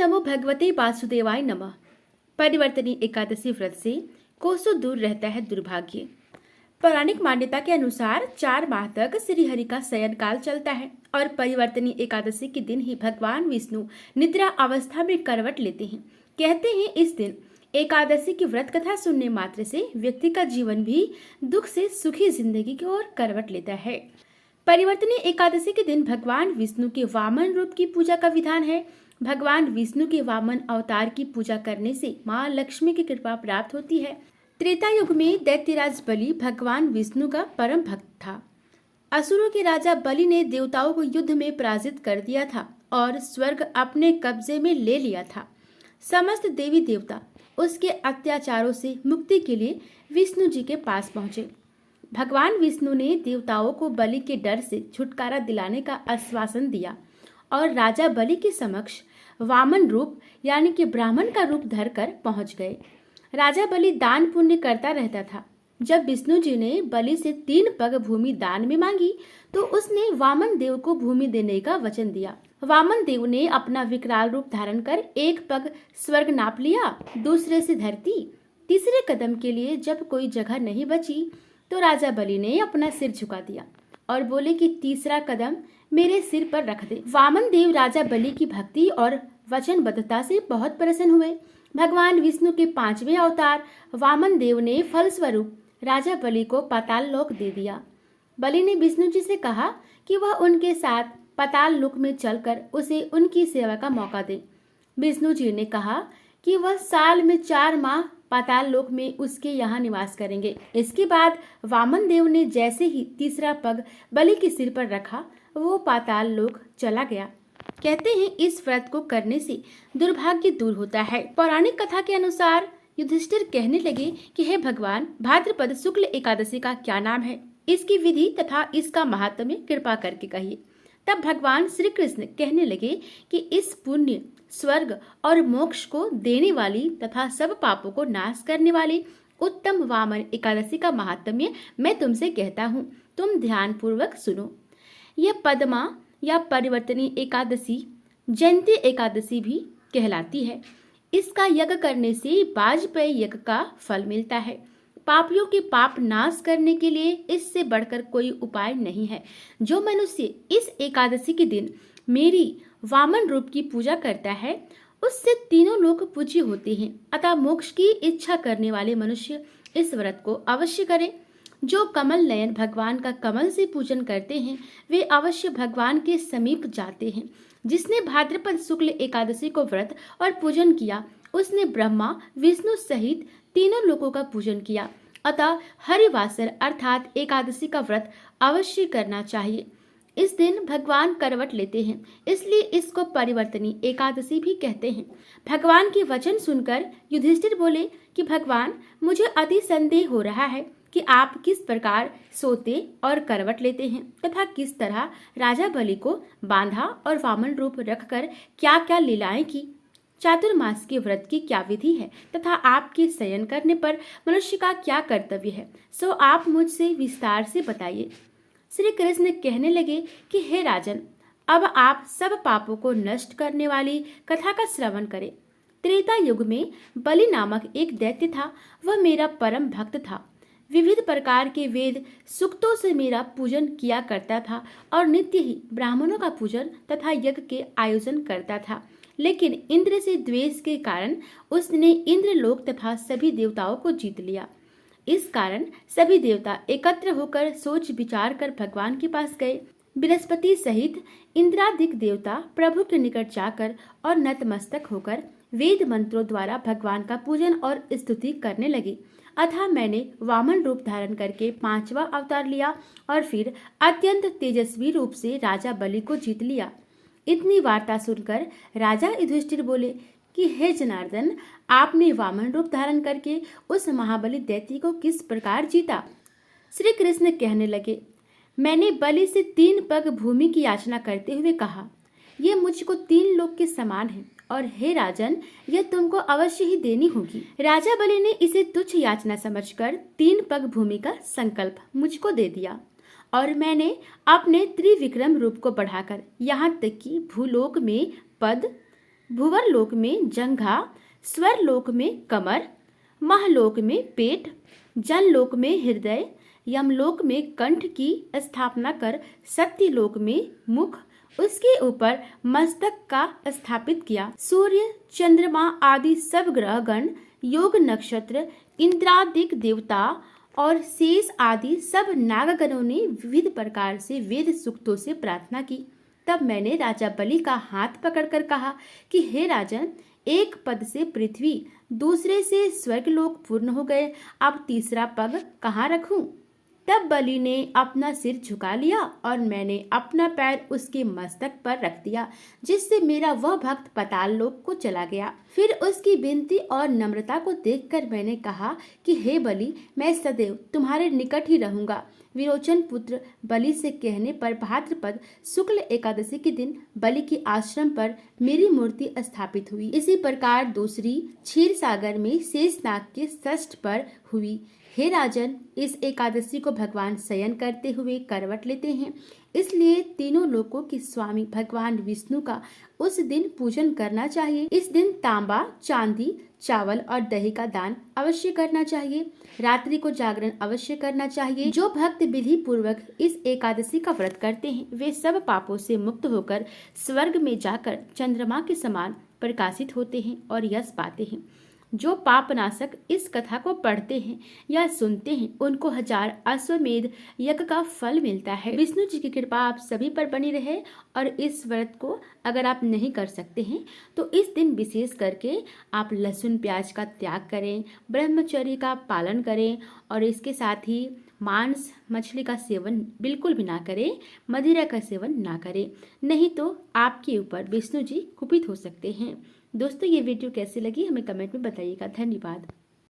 नमो भगवते वासुदेवाय नमः। परिवर्तनी एकादशी व्रत से कोसों दूर रहता है दुर्भाग्य। पौराणिक मान्यता के अनुसार 4 माह तक श्री हरि का शयन काल चलता है और परिवर्तनी एकादशी के दिन ही भगवान विष्णु निद्रा अवस्था में करवट लेते हैं। कहते हैं इस दिन एकादशी की व्रत कथा सुनने मात्र से व्यक्ति का जीवन भी दुख से सुखी जिंदगी की ओर करवट लेता है। परिवर्तनी एकादशी के दिन भगवान विष्णु के वामन रूप की पूजा का विधान है। भगवान विष्णु के वामन अवतार की पूजा करने से माँ लक्ष्मी की कृपा प्राप्त होती है। त्रेता युग में दैत्यराज बलि भगवान विष्णु का परम भक्त था। असुरों के राजा बलि ने देवताओं को युद्ध में पराजित कर दिया था और स्वर्ग अपने कब्जे में ले लिया था। समस्त देवी देवता उसके अत्याचारों से मुक्ति के लिए विष्णु जी के पास पहुंचे। भगवान विष्णु ने देवताओं को बलि के डर से छुटकारा दिलाने का आश्वासन दिया और राजा बलि के समक्ष वामन रूप यानी कि ब्राह्मण का रूप धरकर पहुंच गए। राजा बलि दान पुण्य करता रहता था। जब विष्णु जी ने बलि से 3 पग भूमि दान में मांगी तो उसने वामन देव को भूमि देने का वचन दिया। वामन देव ने अपना विकराल रूप धारण कर 1 पग स्वर्ग नाप लिया, दूसरे से धरती, तीसरे कदम के लिए जब कोई जगह नहीं बची तो राजा बलि ने अपना सिर झुका दिया और बोले कि तीसरा कदम मेरे सिर पर रख दे। वामन देव राजा बलि की भक्ति और वचनबद्धता से बहुत प्रसन्न हुए। भगवान विष्णु के 5वें अवतार वामन देव ने फलस्वरूप राजा बलि को पाताल लोक दे दिया। बलि ने विष्णु जी से कहा कि वह उनके साथ पाताल लोक में चलकर उसे उनकी सेवा का मौका दे। विष्णु जी ने कहा कि वह साल में 4 माह पाताल लोक में उसके यहाँ निवास करेंगे। इसके बाद वामन देव ने जैसे ही तीसरा पग बलि के सिर पर रखा वो पाताल लोक चला गया। कहते हैं इस व्रत को करने से दुर्भाग्य दूर होता है। पौराणिक कथा के अनुसार युधिष्ठिर कहने लगे कि हे भगवान, भाद्रपद शुक्ल एकादशी का क्या नाम है, इसकी विधि तथा इसका महात्म्य कृपा करके कहिए। तब भगवान श्री कृष्ण कहने लगे कि इस पुण्य, स्वर्ग और मोक्ष को देने वाली तथा सब पापों को नाश करने वाली उत्तम वामन एकादशी का महात्म्य मैं तुमसे कहता हूँ, तुम ध्यान पूर्वक सुनो। यह पद्मा या परिवर्तनी एकादशी जयंती एकादशी भी कहलाती है। इसका यज्ञ करने से वाजपेयी यज्ञ का फल मिलता है। पापियों के पाप नाश करने के लिए इससे बढ़कर कोई उपाय नहीं है। जो मनुष्य इस एकादशी के दिन मेरी वामन रूप की पूजा करता है उससे तीनों लोग पूज्य होते हैं। अतः मोक्ष की इच्छा करने वाले मनुष्य इस व्रत को अवश्य करें। जो कमल नयन भगवान का कमल से पूजन करते हैं वे अवश्य भगवान के समीप जाते हैं। जिसने भाद्रपद शुक्ल एकादशी को व्रत और पूजन किया उसने ब्रह्मा विष्णु सहित तीनों लोगों का पूजन किया। अतः हरिवासर अर्थात एकादशी का व्रत अवश्य करना चाहिए। इस दिन भगवान करवट लेते हैं, इसलिए इसको परिवर्तनी एकादशी भी कहते हैं। भगवान के वचन सुनकर युधिष्ठिर बोले कि भगवान, मुझे अति संदेह हो रहा है कि आप किस प्रकार सोते और करवट लेते हैं तथा किस तरह राजा बलि को बांधा और वामन रूप रखकर क्या क्या लीलाएं की। चातुर्मास के व्रत की क्या विधि है तथा आपके शयन करने पर मनुष्य का क्या कर्तव्य है, सो आप मुझसे विस्तार से बताइए। श्री कृष्ण कहने लगे कि हे राजन, अब आप सब पापों को नष्ट करने वाली कथा का श्रवण करें। त्रेता युग में बलि नामक एक दैत्य था। वह मेरा परम भक्त था। विविध प्रकार के वेद सूक्तों से मेरा पूजन किया करता था और नित्य ही ब्राह्मणों का पूजन तथा यज्ञ के आयोजन करता था। लेकिन इंद्र से द्वेष के कारण उसने इंद्रलोक तथा सभी देवताओं को जीत लिया। इस कारण सभी देवता एकत्र होकर सोच विचार कर भगवान के पास गए। बृहस्पति सहित इंद्रादिक देवता प्रभु के निकट जाकर और नतमस्तक होकर वेद मंत्रों द्वारा भगवान का पूजन और स्तुति करने लगे। अतः मैंने वामन रूप धारण करके 5वां अवतार लिया और फिर अत्यंत तेजस्वी रूप से राजा बलि को जीत लिया। इतनी वार्ता सुनकर राजा युधिष्ठिर बोले कि हे जनार्दन, आपने वामन रूप धारण करके उस महाबली दैत्य को किस प्रकार जीता। श्री कृष्ण कहने लगे, मैंने बलि से 3 पग भूमि की याचना करते हुए कहा, ये मुझको 3 लोक के समान है और हे राजन, यह तुमको अवश्य ही देनी होगी। राजा बलि ने इसे तुच्छ याचना समझकर 3 पग भूमि का संकल्प मुझको दे दिया और मैंने अपने त्रिविक्रम रूप को बढ़ाकर यहाँ तक कि भूलोक में पद, भुवर लोक में जंघा, स्वर लोक में कमर, महलोक में पेट, जनलोक में हृदय, यमलोक में कंठ की स्थापना कर सत्यलोक में मुख, उसके ऊपर मस्तक का स्थापित किया। सूर्य, चंद्रमा आदि सब ग्रहगण, योग नक्षत्र, इंद्रादिक देवता और शेष आदि सब नागगणों ने विविध प्रकार से वेद सूक्तों से प्रार्थना की। तब मैंने राजा बलि का हाथ पकड़कर कहा कि हे राजन, एक पद से पृथ्वी, दूसरे से स्वर्गलोक पूर्ण हो गए, अब तीसरा पग कहाँ रखूं? तब बलि ने अपना सिर झुका लिया और मैंने अपना पैर उसके मस्तक पर रख दिया, जिससे मेरा वह भक्त पाताल लोक को चला गया। फिर उसकी विनती और नम्रता को देखकर मैंने कहा कि हे बलि, मैं सदैव तुम्हारे निकट ही रहूंगा। विरोचन पुत्र बलि से कहने पर भाद्रपद शुक्ल एकादशी के दिन बलि के आश्रम पर मेरी मूर्ति स्थापित हुई। इसी प्रकार दूसरी क्षीर सागर में शेषनाग के षष्ठ पर हुई। हे राजन, इस एकादशी को भगवान शयन करते हुए करवट लेते हैं, इसलिए तीनों लोकों के स्वामी भगवान विष्णु का उस दिन पूजन करना चाहिए। इस दिन तांबा, चांदी, चावल और दही का दान अवश्य करना चाहिए। रात्रि को जागरण अवश्य करना चाहिए। जो भक्त विधि पूर्वक इस एकादशी का व्रत करते हैं, वे सब पापों से मुक्त होकर स्वर्ग में जाकर चंद्रमा के समान प्रकाशित होते हैं और यश पाते हैं। जो पापनाशक इस कथा को पढ़ते हैं या सुनते हैं, उनको 1000 अश्वमेध यज्ञ का फल मिलता है। विष्णु जी की कृपा आप सभी पर बनी रहे। और इस व्रत को अगर आप नहीं कर सकते हैं तो इस दिन विशेष करके आप लहसुन प्याज का त्याग करें, ब्रह्मचर्य का पालन करें और इसके साथ ही मांस मछली का सेवन बिल्कुल भी ना करें, मदिरा का सेवन ना करें, नहीं तो आपके ऊपर विष्णु जी कुपित हो सकते हैं। दोस्तों, ये वीडियो कैसी लगी हमें कमेंट में बताइएगा। धन्यवाद।